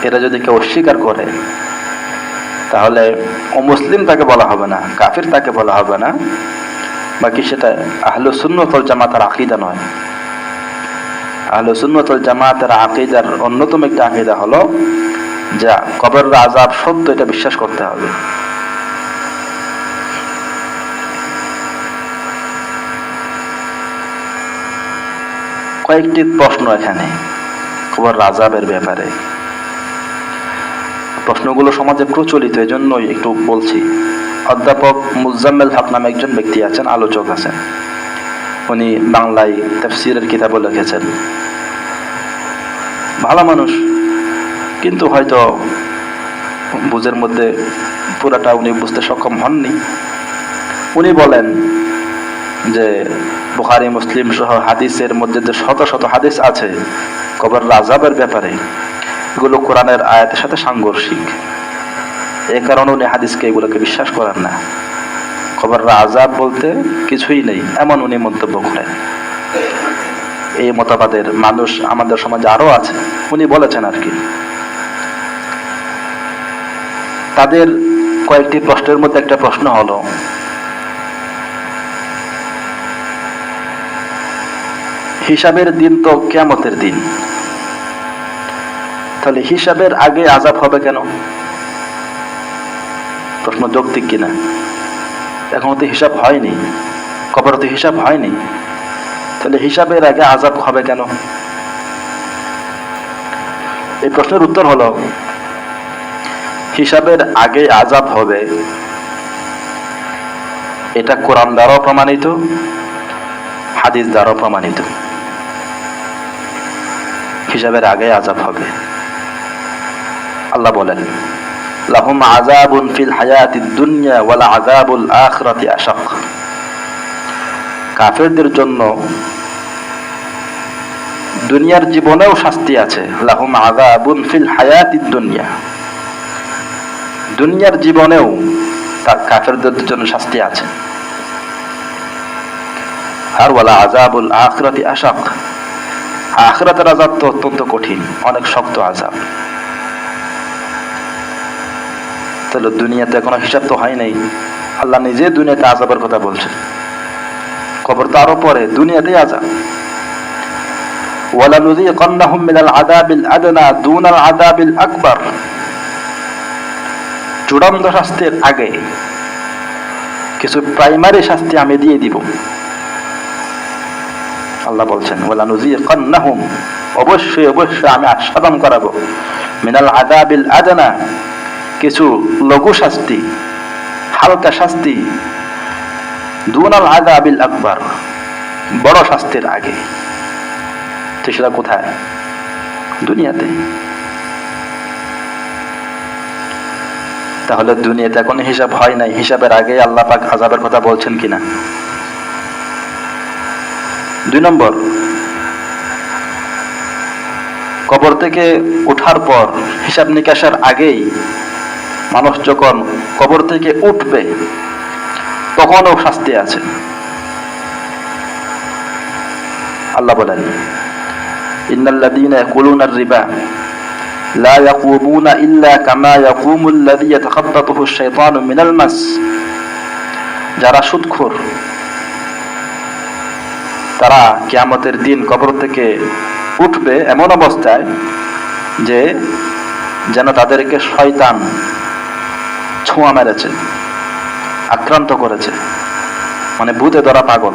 এটা যদি কেউ অস্বীকার করে তাহলে অমুসলিম তাকে বলা হবে না, কাফির তাকে বলা হবে না, বাকি সেটা আহলুস সুন্নাত ওয়াল জামাতের আকীদা নয়। আহলুস সুন্নাত ওয়াল জামাতের আকীদার অন্যতম একটা আকীদা হলো যে কবরের আযাব সত্য, এটা বিশ্বাস করতে হবে। কয়েকটি প্রশ্ন এখানে কবরের আযাবের ব্যাপারে। প্রশ্নগুলো সমাজে প্রচলিত, এজন্যই একটু বলছি। অধ্যাপক মুজাম্মেল হক নামে একজন ব্যক্তি আছেন, আলোচক আছেন। উনি বাংলায় তাফসীরের কিতাবও লিখেছেন। ভালো মানুষ, কিন্তু হয়তো বুঝের মধ্যে পুরাটা উনি বুঝতে সক্ষম হননি। উনি বলেন যে বুখারী মুসলিম সহ হাদিসের মধ্যে যে শত শত হাদিস আছে কবরের আযাবের ব্যাপারে, এগুলো কোরআনের আয়াতের সাথে সাংঘর্ষিক। এই কারণে উনি হাদিসকে এগুলোকে বিশ্বাস করেন না। কবরের আযাব বলতে কিছুই নেই, এমন উনি মন্তব্য করেন। এই মতবাদের মানুষ আমাদের সমাজে আরো আছে, উনি বলেছেন আর কি। তাদের কয়েকটি প্রশ্নের মধ্যে একটা প্রশ্ন হলো, হিসাবের দিন তো কিয়ামতের দিন, তাহলে হিসাবের আগে আযাব হবে কেন? প্রশ্ন যৌক্তিক কিনা? এখনো তো হিসাব হয়নি, কবরে তো হিসাব হয়নি, তাহলে হিসাবের আগে আযাব হবে কেন? এই প্রশ্নের উত্তর হলো, হিসাবের আগে আযাব হবে এটা কোরআন দ্বারাও প্রমাণিত, হাদিস দ্বারাও প্রমাণিত। হিসাবের আগে আযাব হবে। আল্লাহ বলেন, লাহুম আযাবুন ফিল হায়াতিদ দুনিয়া ওয়াল আযাবুল আখিরাতি আশাক। কাফেরদের জন্য দুনিয়ার জীবনেও শাস্তি আছে। লাহুম আযাবুন ফিল হায়াতিদ দুনিয়া, দুনিয়ার জীবনেও তার কাফেরদের জন্য শাস্তি আছে। আর ওয়ালা আযাবুল আখিরাতি আশাক, আখিরাতের আযাব তো অত্যন্ত কঠিন, অনেক শক্ত আযাব। তাহলে দুনিয়াতে এখনো হিসাব তো হয় নাই, আল্লাহ নিজে দুনিয়াতে আযাবের কথা বলছেন। কবর তো আরো পরে, দুনিয়াতেই আযাব। ওয়ালা নুযীকান্নাহুম মিনাল আযাবিল আদনা দুনাল আযাবিল আকবার, চূড়ান্ত শাস্তির আগে কিছু প্রাইমারি শাস্তি আমি দিয়ে দিব। আল্লাহ বলছেন ওয়ালা নুযীকান্নাহুম, অবশ্যই অবশ্যই আমি আস্বাদন করাবো, মিনাল আযাবিল আদনা, কিছু লঘু শাস্তি, হালকা শাস্তি, দুনাল আযাবিল আকবার, বড় শাস্তির আগে। তো সেটা কোথায়? দুনিয়াতে। তাহলে দুনিয়াতে এখন হিসাব হয় নাই, হিসাবের আগে আল্লাহ পাক আযাবের কথা বলছেন কিনা? 2 নম্বর, কবর থেকে ওঠার পর হিসাব নিকাশের আগেই মানুষ যখন কবর থেকে উঠবে তখনও শাস্তি আছে। আল্লাহ বলেন, ইন্নাল্লাযীনা ইয়াকুলুনার রিবা লা ইয়াকুমুনা ইল্লা কামা ইয়াকুমুল্লাযী ইয়াতাখাব্বাতুহু আশ-শাইতানু মিনাল মাস। যারা সুদখোর তারা কিয়ামতের দিন কবর থেকে উঠবে এমন অবস্থায় যে যেন তাদেরকে শয়তান ছোঁয়া মেরেছে, আক্রান্ত করেছে, মানে ভূতে ধরা পাগল।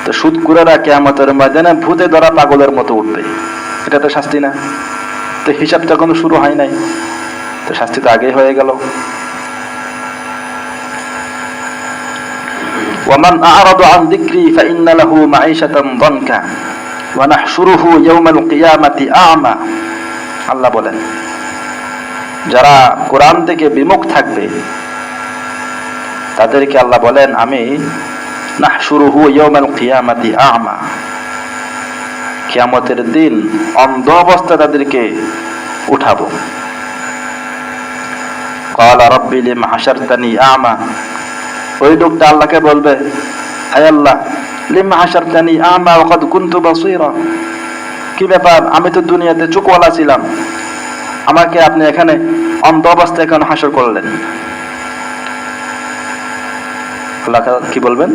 তো সুদখোরেরা কিয়ামতের ময়দানে ভূতে ধরা পাগলের মতো উঠবে, এটা তো শাস্তি না? তো হিসাব তো এখনো শুরু হয় নাই। তো শাস্তি তো আগেই হয়ে গেল। ومن أعرض عن ذكري فإن له معيشة ضنكا ونحشره يوم القيامة أعمى। আল্লাহ বলেন, যারা কোরআন থেকে বিমুখ থাকবে তাদেরকে আল্লাহ বলেন আমি নাহশুরুহু ইয়াউমাল কিয়ামাতি আ'মা, কিয়ামতের দিন অন্ধ অবস্থায় তাদেরকে উঠাবো। ক্বালা রাব্বি লিমা হাশারতানি আ'মা, ওই লোকটা আল্লাহকে বলবে, হে আল্লাহ, লিমা হাশারতানি আ'মা ওয়া ক্বাদ কুনতু বাসীরা, কি ব্যাপার, আমি তো দুনিয়াতে চোখওয়ালা ছিলাম, আমাকে আপনি এখানে অন্ধ অবস্থায় কেন হাসর করলেন? আল্লাহ কি বলবেন?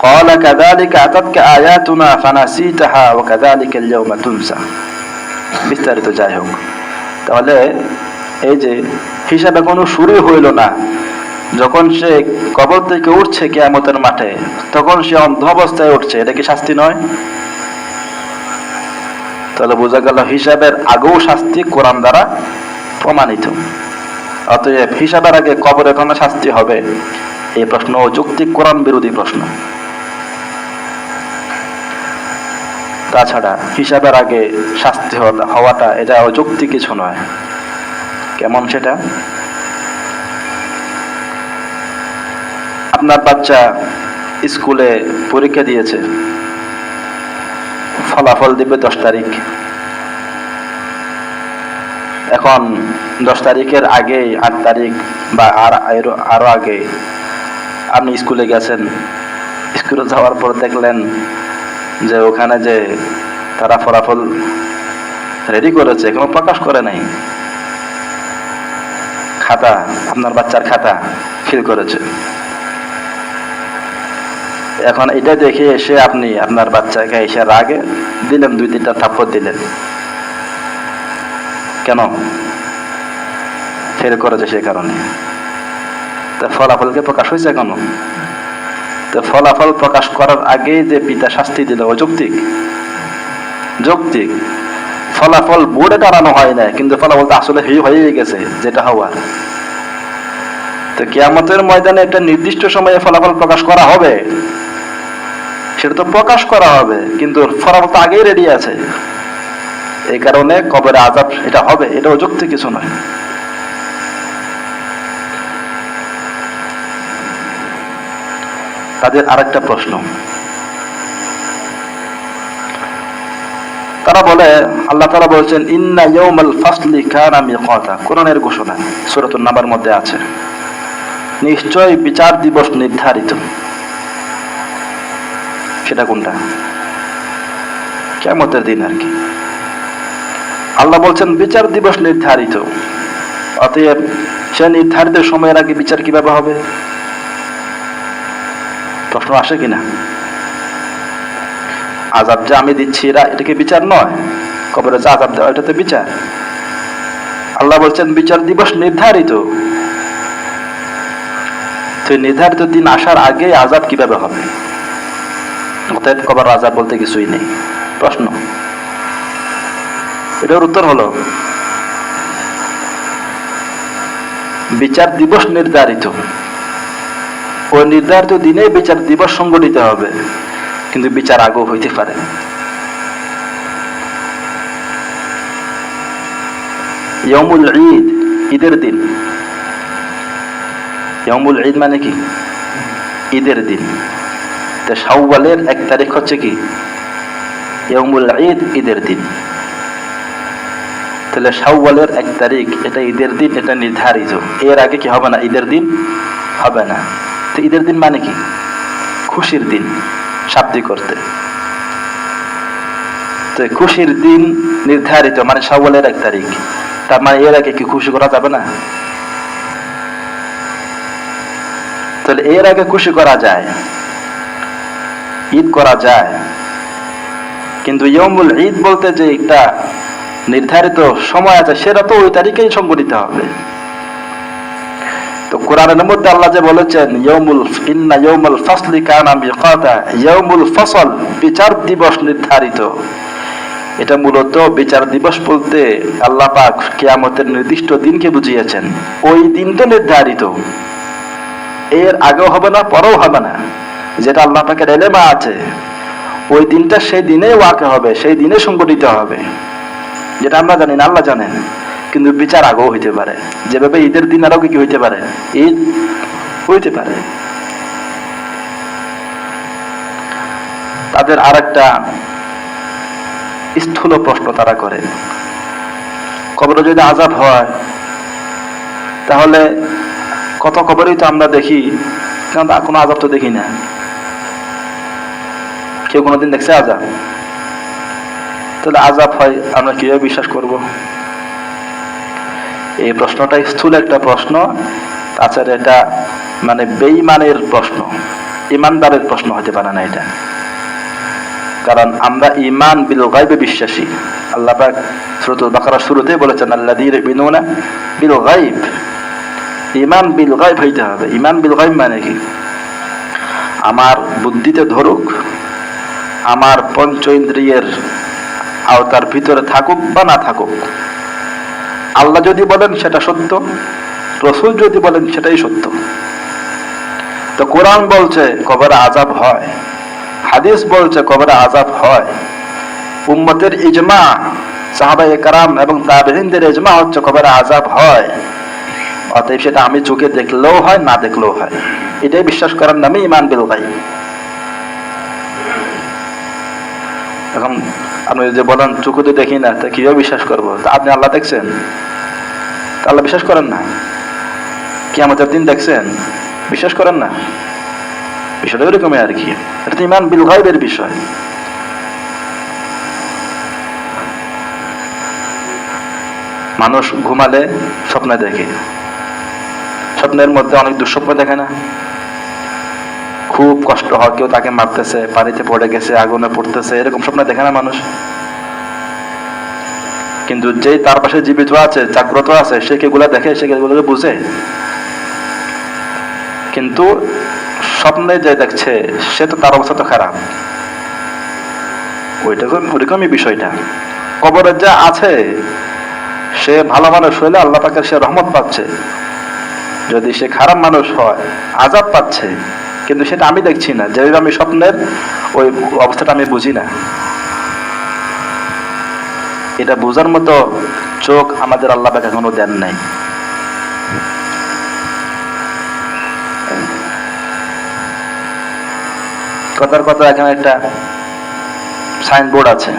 ক্বালা কাযালিকা আতাতকা আয়াতুনা ফানাসিতাহা ওয়া কাযালিকা আল-ইয়াওমা তুনসা। বিস্তারিত যাই হোক, তাহলে এই যে হিসাবে কোনো শুরু হইল না, যখন সে কবর থেকে উঠছে কিয়ামতের মাঠে, তখন সে অন্ধ অবস্থায় উঠছে, এটা কি শাস্তি নয়? তাহলে বোঝা গেল হিসাবের আগেও শাস্তি কোরআন দ্বারা প্রমাণিত। অতএব হিসাবের আগে কবরে কেন শাস্তি হবে, এই প্রশ্ন যৌক্তিক কোরআন বিরোধী প্রশ্ন। তাছাড়া হিসাবের আগে শাস্তি হওয়াটা এটা অযৌক্তিক কিছু নয়। কেমন সেটা? আপনার বাচ্চা স্কুলে পরীক্ষা দিয়েছে, ফলাফল দিবে 10 তারিখ। এখন 10 তারিখের আগে 8 তারিখ বা আরো আগে আপনি স্কুলে গেছেন, স্কুলে যাওয়ার পর দেখলেন যে ওখানে যে তারা ফলাফল রেডি করেছে, এখনো প্রকাশ করে নাই, খাতা, আপনার বাচ্চার খাতা ফিল করেছে। এখন এটা দেখে এসে আপনি আপনার বাচ্চাকে এসে রাগে দিলেন, 2-3টা থাপ্পড় দিলেন। কেন? ফেল করেছে সে কারণে। তা ফলাফলকে প্রকাশ হয়েছে কেন? তো ফলাফল প্রকাশ করার আগে যে পিতা শাস্তি দিল, অযৌক্তিক? যৌক্তিক। ফলাফল বোর্ডে টানানো হয় না, কিন্তু ফলাফল আসলে হয়ে গেছে যেটা হওয়ার। তো কিয়ামতের ময়দানে একটা নির্দিষ্ট সময়ে ফলাফল প্রকাশ করা হবে, সেটা তো প্রকাশ করা হবে, কিন্তু ফলাফল তো আগেই রেডি আছে। এই কারণে কবরে আযাব এটা হবে, এটা অযৌক্তিক কিছু নয়। তাদের আরেকটা প্রশ্ন, তারা বলে, আল্লাহ তাআলা বলছেন ইন্না ইয়াউমাল ফাসলি কানা মিকাতা, কোরআনের ঘোষণা সূরাতুন নাবার মধ্যে আছে, নিশ্চয় বিচার দিবস নির্ধারিত। সেটা কোনটা? কিয়ামতের দিন আর কি। আল্লাহ বলছেন বিচার দিবস নির্ধারিত, অতএব সে নির্ধারিত সময়ের আগে বিচার কিভাবে হবে? প্রশ্ন আসে কিনা? আযাব যে আমি দিচ্ছি এটা কি বিচার নয়? কবরে যে আযাব দেওয়া, এটা তো বিচার। আল্লাহ বলছেন বিচার দিবস নির্ধারিত, তো নির্ধারিত দিন আসার আগে আযাব কিভাবে হবে? অতএব কবর আযাব বলতে কিছুই নেই। প্রশ্ন, এটার উত্তর হলো বিচার দিবস নির্ধারিত, ওই নির্ধারিত দিনে বিচার দিবস সংগঠিত হবে, কিন্তু বিচার আগেও হইতে পারে। ইয়াউমুল ঈদ, ঈদের দিন। ইয়াউমুল ঈদ মানে কি? ঈদের দিন। তো শাওয়ালের 1 তারিখ হচ্ছে কি? ইয়াউমুল ঈদ, ঈদের দিন। তাহলে শাওয়ালের 1 তারিখ এটা ঈদের দিন, এটা নির্ধারিত। এর আগে কি হবে না? ঈদের দিন হবে না। তো ঈদের দিন মানে কি? খুশির দিন, শাব্দিক করতে। তো খুশির দিন নির্ধারিত মানে শাওয়ালের 1 তারিখ, তার মানে এর আগে কি খুশি করা যাবে না? তাহলে এর আগে খুশি করা যায়, ঈদ করা যায়, কিন্তু ইয়াউমুল ঈদ বলতে যে একটা নির্ধারিত সময় আছে, সেটা তো ওই তারিখেই সংগঠিত হবে। তো কোরআনের মধ্যে আল্লাহ যে বলেছেন ইন্না ইয়াউমাল ফাসলি কানা মিকাতা, ইয়াউমুল ফসল বিচার দিবস নির্ধারিত, এটা মূলত বিচার দিবস বলতে আল্লাহ পাক কিয়ামতের নির্দিষ্ট দিনকে বুঝিয়েছেন। ওই দিন তো নির্ধারিত, এর আগেও হবে না, পরেও হবে না, যেটা আল্লাহ পাকের এলেমা আছে। ওই দিনটা সেই দিনে ওয়াকে হবে, সেই দিনে সংগঠিত হবে, যেটা আমরা জানি না, আল্লাহ জানেন। কিন্তু বিচার আগেও হইতে পারে, যেভাবে ঈদের দিন আরো কি হইতে পারে, ঈদ হইতে পারে। তাদের আরেকটা স্থূল প্রশ্ন তারা করে, কবরে যদি আযাব হয় তাহলে কত কবরেই তো আমরা দেখি, কিন্তু কোনো আযাব তো দেখি না। কেউ কোনোদিন দেখছে আযাব? তাহলে আযাব হয় আমরা কিভাবে বিশ্বাস করব? এই প্রশ্নটা স্থূল একটা প্রশ্ন, তাছাড়া এটা মানে বেঈমানের প্রশ্ন, ইমানদারের প্রশ্ন হতে পারে না এটা। কারণ আমরা ঈমান বিল গায়বে বিশ্বাসী। আল্লাহ পাক সূরাতুল বাকারার শুরুতেই বলেছেন আল্লাযীনা ইউমিনুনা বিল গায়ব। ঈমান বিল গায়ব হইতে হবে। ঈমান বিল গায়ব মানে কি? আমার বুদ্ধিতে ধরুক, আমার পঞ্চ ইন্দ্রিয়ের আওতার ভিতরে থাকুক বা না থাকুক, আল্লাহ যদি বলেন সেটা সত্য, রাসূল যদি বলেন সেটাই সত্য। তো কোরআন বলছে কবরে আযাব হয়, হাদিস বলছে কবরে আযাব হয়, উম্মতের ইজমা, সাহাবায়ে কেরাম এবং তাবেঈনদের ইজমা হচ্ছে কবরে আযাব হয়। অতএব সেটা আমি চোখে দেখলেও হয়, না দেখলেও হয়, এটাই বিশ্বাস করার নামে ঈমান বিল গায়ব। এখন আপনি যে বলেন চোখে তো দেখি না, তা কিভাবে বিশ্বাস করবো? তা আপনি আল্লাহ দেখছেন? আল্লাহ বিশ্বাস করেন না? কিয়ামতের দিন দেখছেন? বিশ্বাস করেন না? বিষয়টা এরকমই আর কি। এটা তো ঈমান বিল গায়বের বিষয়। মানুষ ঘুমালে স্বপ্নে দেখে, স্বপ্নের মধ্যে অনেক দুঃস্বপ্ন দেখে না? খুব কষ্ট হয়, কেউ তাকে মারতেছে, পানিতে পড়ে গেছে, আগুনে পড়তেছে, এরকম স্বপ্ন দেখে না মানুষ? কিন্তু যেই তার পাশে জীবিত আছে, জাগ্রত আছে, সে কেগুলা দেখে, সে কেগুলোকে বুঝে। কিন্তু স্বপ্নে যে দেখছে সে তো তার অবস্থা তো খারাপ। ওইরকমই বিষয়টা। কবরে যা আছে সে ভালো মানুষ হইলে আল্লাহ পাকের সে রহমত পাচ্ছে, যদি সে খারাপ মানুষ হয় আযাব পাচ্ছে, কিন্তু সেটা আমি দেখছি না, যেভাবে আমি স্বপ্নের ওই অবস্থাটা আমি বুঝি না। এটা বোঝার মতো চোখ আমাদের আল্লাহ পাক এখনো দেন নাই। কথার কথা, এখানে একটা সাইনবোর্ড আছে,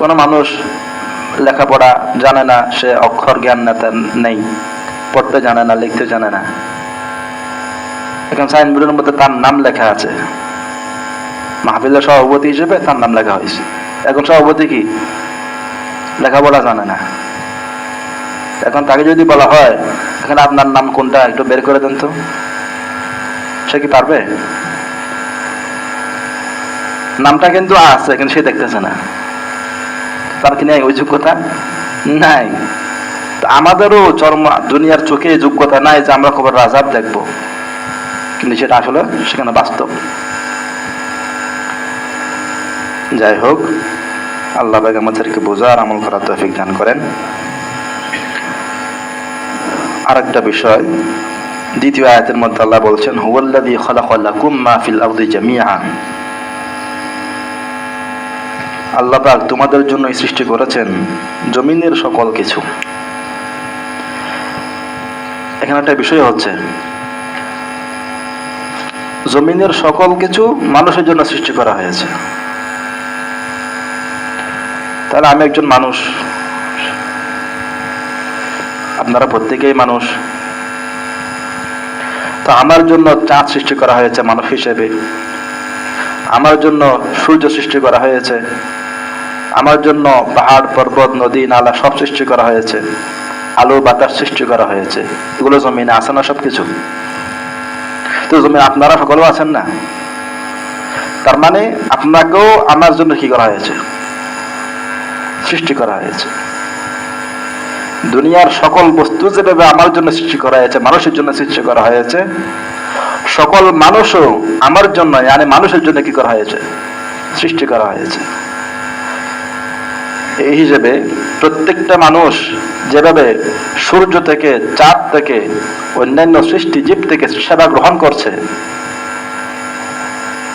কোনো মানুষ লেখাপড়া জানে না, সে অক্ষর জ্ঞান নেই, পড়তে জানে না, লিখতে জানে না, এখন সাইনবোর্ডের মধ্যে তার নাম লেখা আছে, মাহফিলের সভাপতি হিসেবে তার নাম লেখা হয়েছে। এখন সভাপতি কি লেখাপড়া জানে না? এখন তাকে যদি বলা হয় এখানে আপনার নাম কোনটা একটু বের করে দেন তো, সে কি পারবে? নামটা কিন্তু আছে, কিন্তু সে দেখতেছে না, তার কি নাই ওই যোগ্যতা? নাই। আমাদেরও চরম দুনিয়ার চোখে যোগ্যতা নাই যে আমরা কবরের আযাব দেখবো, কিন্তু সেটা আসলে সেখানে বাস্তব। যাই হোক, আল্লাহ পাক আমাদেরকে বোঝার আমল করার তৌফিক দান করেন। আরেকটা বিষয়, দ্বিতীয় আয়াতের মধ্যে আল্লাহ বলছেন হুয়াল্লাযী খালাকা লাকুম মা ফিল আরদি জামিআ। আল্লাহ পাক তোমাদের জন্য সৃষ্টি করেছেন জমিনের সকল কিছু। এখানে একটা বিষয় হচ্ছে, জমিনের সকল কিছু মানুষের জন্য সৃষ্টি করা হয়েছে। তাহলে আমি একজন মানুষ, আপনারা প্রত্যেকেই মানুষ, তো আমার জন্য চাঁদ সৃষ্টি করা হয়েছে মানুষ হিসেবে, আমার জন্য সূর্য সৃষ্টি করা হয়েছে, আমার জন্য পাহাড় পর্বত নদী নালা সব সৃষ্টি করা হয়েছে, আলো বাতাস সৃষ্টি করা হয়েছে। এগুলো জমিনে আছে না সবকিছু? তো জমিনে আপনারা সকলেও আছেন না? তার মানে আপনাকেও আমার জন্য কি করা হয়েছে? সৃষ্টি করা হয়েছে। দুনিয়ার সকল বস্তু যেভাবে আমার জন্য সৃষ্টি করা হয়েছে, মানুষের জন্য সৃষ্টি করা হয়েছে, সকল মানুষও আমার জন্য, মানে মানুষের জন্য কি করা হয়েছে? সৃষ্টি করা হয়েছে। এই হিসেবে প্রত্যেকটা মানুষ যেভাবে সূর্য থেকে, চাঁদ থেকে, অন্যান্য সৃষ্টি জীব থেকে সেবা গ্রহণ করছে,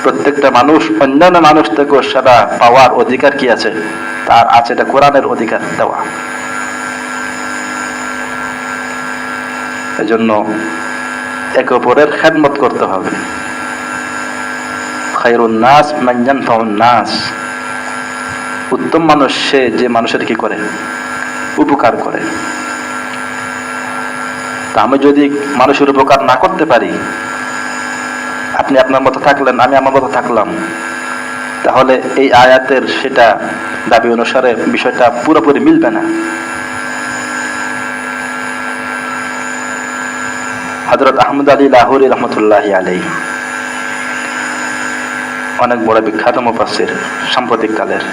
প্রত্যেকটা মানুষ অন্যান্য মানুষ থেকে সেবা পাওয়ার অধিকার কি আছে? তার আছে, এটা কোরআনের অধিকার দেওয়া। এজন্য একে অপরের খেদমত করতে হবে। খায়রুন নাস মান ইয়ানফাউন নাস, উত্তম মানুষ সে যে মানুষের কি করে? উপকার করে। তা আমি যদি মানুষের উপকার না করতে পারি, আপনি আপনার মতো থাকলেন, আমি আমার মতো থাকলাম, তাহলে এই আয়াতের সেটা দাবি অনুসারে বিষয়টা পুরোপুরি মিলবে না। হযরত আহমদ আলী লাহোরী রহমতুল্লাহি আলাইহি অনেক বড় বিখ্যাত মুফাসসির, সাম্প্রতিক কালের।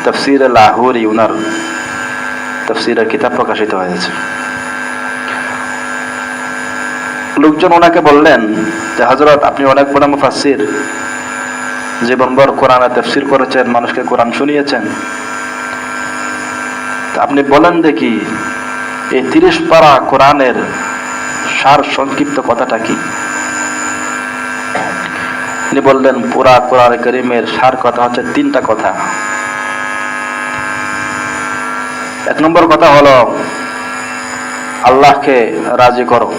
তাফসীরে লাহোরী, উনার তাফসীরের কিতাব প্রকাশিত হয়েছে। লোকজন ওনাকে বললেন যে হযরত, আপনি অনেক বড় মুফাসসির, জীবনভর কোরআনের তাফসীর করেছেন, মানুষকে কোরআন শুনিয়েছেন, তা আপনি বলেন দেখি এই 30 পারা কোরআনের সার সংক্ষিপ্ত কথাটা কি? তিনি বললেন, পুরা কোরআন কারীমের সার কথা হচ্ছে 3টা কথা। 1 নম্বর কথা হলো আল্লাহকে রাজি করো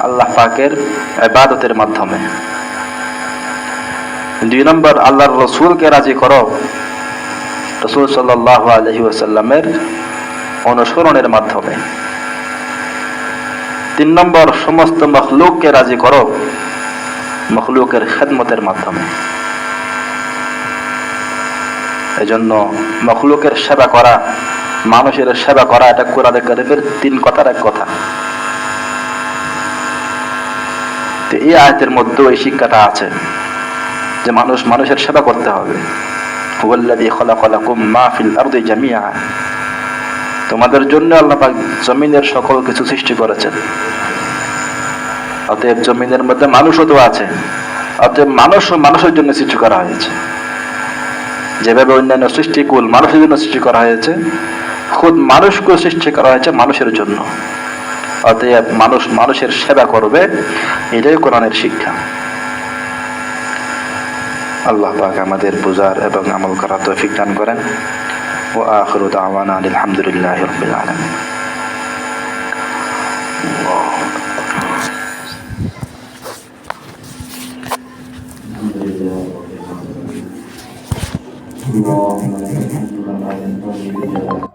আল্লাহ পাকের ইবাদতের মাধ্যমে। 2 নম্বর আল্লাহর রাসূলকে রাজি করো রাসূল সাল্লাল্লাহু আলাইহি ওয়াসাল্লামের অনুসরণের মাধ্যমে। 3 নম্বর সমস্ত মখলুককে রাজি করো মখলুকের খেদমতের মাধ্যমে। এজন্য মখলুকের সেবা করা, মানুষের সেবা করা, এটা কোরআনে কারীমের 3 কথার এক কথা। তো এই আয়াতের মধ্যে এই শিক্ষাটা আছে যে মানুষের সেবা করতে হবে। হুয়াল্লাযী খালাকা লাকুম মা ফিল আরদি জামিআ, তোমাদের জন্য আল্লাহ পাক জমিনের সকল কিছু সৃষ্টি করেছেন। অতএব জমিনের মধ্যে মানুষও তো আছে, অতএব মানুষের জন্য সৃষ্টি করা হয়েছে। যেভাবে অন্যান্য সৃষ্টিকুল মানুষের জন্য সৃষ্টি করা হয়েছে, খুদ মানুষকে সৃষ্টি করা হয়েছে মানুষের জন্য। অতএব মানুষের সেবা করবে, এটাই কোরআনের শিক্ষা। আল্লাহ পাক আমাদের বুঝার এবং আমল করার তৌফিক দান করেন। ওয়া আখিরু দাওয়ানা আলহামদুলিল্লাহি রাব্বিল আলামিন। اللهم لك الحمد كما ينبغي لجلال